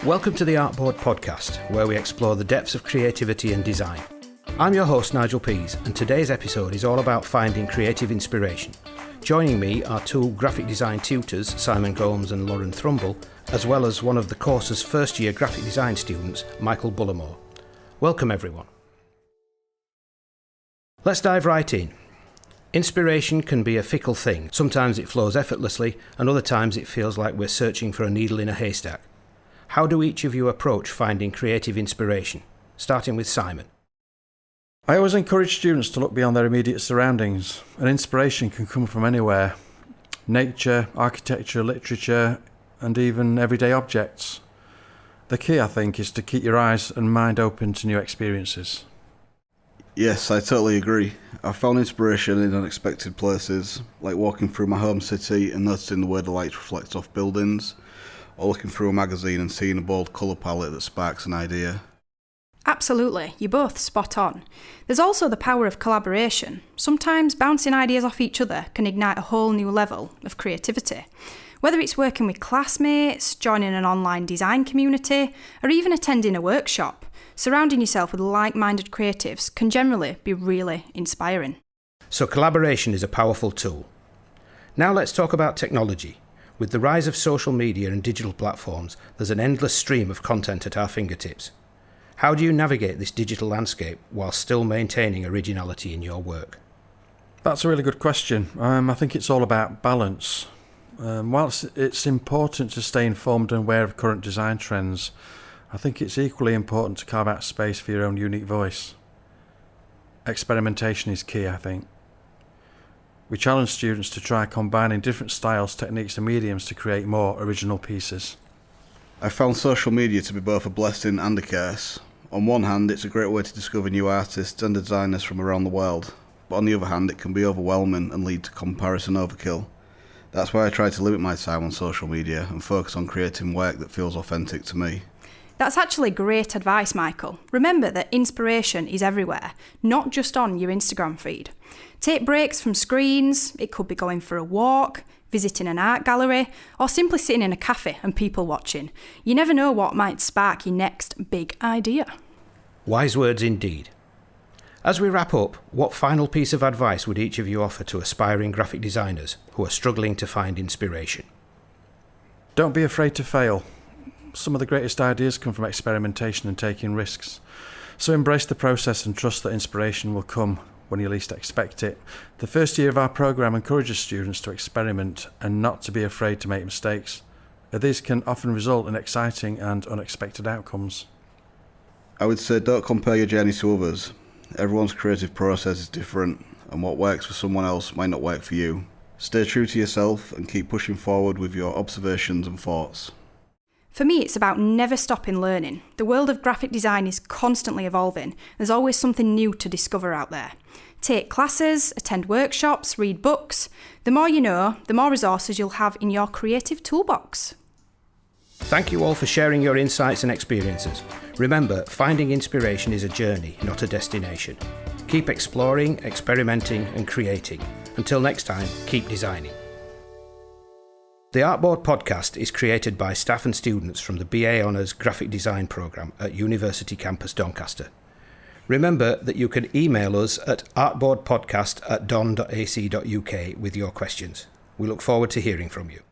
Welcome to the Artboard podcast, where we explore the depths of creativity and design. I'm your host, Nigel Pease, and today's episode is all about finding creative inspiration. Joining me are two graphic design tutors, Simon Gomes and Lauren Thrumble, as well as one of the course's first-year graphic design students, Michael Bullimore. Welcome, everyone. Let's dive right in. Inspiration can be a fickle thing. Sometimes it flows effortlessly, and other times it feels like we're searching for a needle in a haystack. How do each of you approach finding creative inspiration? Starting with Simon. I always encourage students to look beyond their immediate surroundings. An inspiration can come from anywhere. Nature, architecture, literature, and even everyday objects. The key, I think, is to keep your eyes and mind open to new experiences. Yes, I totally agree. I've found inspiration in unexpected places, like walking through my home city and noticing the way the light reflects off buildings, or looking through a magazine and seeing a bold colour palette that sparks an idea. Absolutely, you're both spot on. There's also the power of collaboration. Sometimes bouncing ideas off each other can ignite a whole new level of creativity. Whether it's working with classmates, joining an online design community, or even attending a workshop, surrounding yourself with like-minded creatives can generally be really inspiring. So collaboration is a powerful tool. Now let's talk about technology. With the rise of social media and digital platforms, there's an endless stream of content at our fingertips. How do you navigate this digital landscape while still maintaining originality in your work? That's a really good question. I think it's all about balance. Whilst it's important to stay informed and aware of current design trends, I think it's equally important to carve out space for your own unique voice. Experimentation is key, I think. We challenge students to try combining different styles, techniques and mediums to create more original pieces. I found social media to be both a blessing and a curse. On one hand, it's a great way to discover new artists and designers from around the world, but on the other hand, it can be overwhelming and lead to comparison overkill. That's why I try to limit my time on social media and focus on creating work that feels authentic to me. That's actually great advice, Michael. Remember that inspiration is everywhere, not just on your Instagram feed. Take breaks from screens. It could be going for a walk, visiting an art gallery, or simply sitting in a cafe and people watching. You never know what might spark your next big idea. Wise words indeed. As we wrap up, what final piece of advice would each of you offer to aspiring graphic designers who are struggling to find inspiration? Don't be afraid to fail. Some of the greatest ideas come from experimentation and taking risks. So embrace the process and trust that inspiration will come when you least expect it. The first year of our programme encourages students to experiment and not to be afraid to make mistakes. These can often result in exciting and unexpected outcomes. I would say don't compare your journey to others. Everyone's creative process is different, and what works for someone else might not work for you. Stay true to yourself and keep pushing forward with your observations and thoughts. For me, it's about never stopping learning. The world of graphic design is constantly evolving. There's always something new to discover out there. Take classes, attend workshops, read books. The more you know, the more resources you'll have in your creative toolbox. Thank you all for sharing your insights and experiences. Remember, finding inspiration is a journey, not a destination. Keep exploring, experimenting and creating. Until next time, keep designing. The Artboard podcast is created by staff and students from the BA Honours Graphic Design programme at University Campus Doncaster. Remember that you can email us at artboardpodcast@don.ac.uk with your questions. We look forward to hearing from you.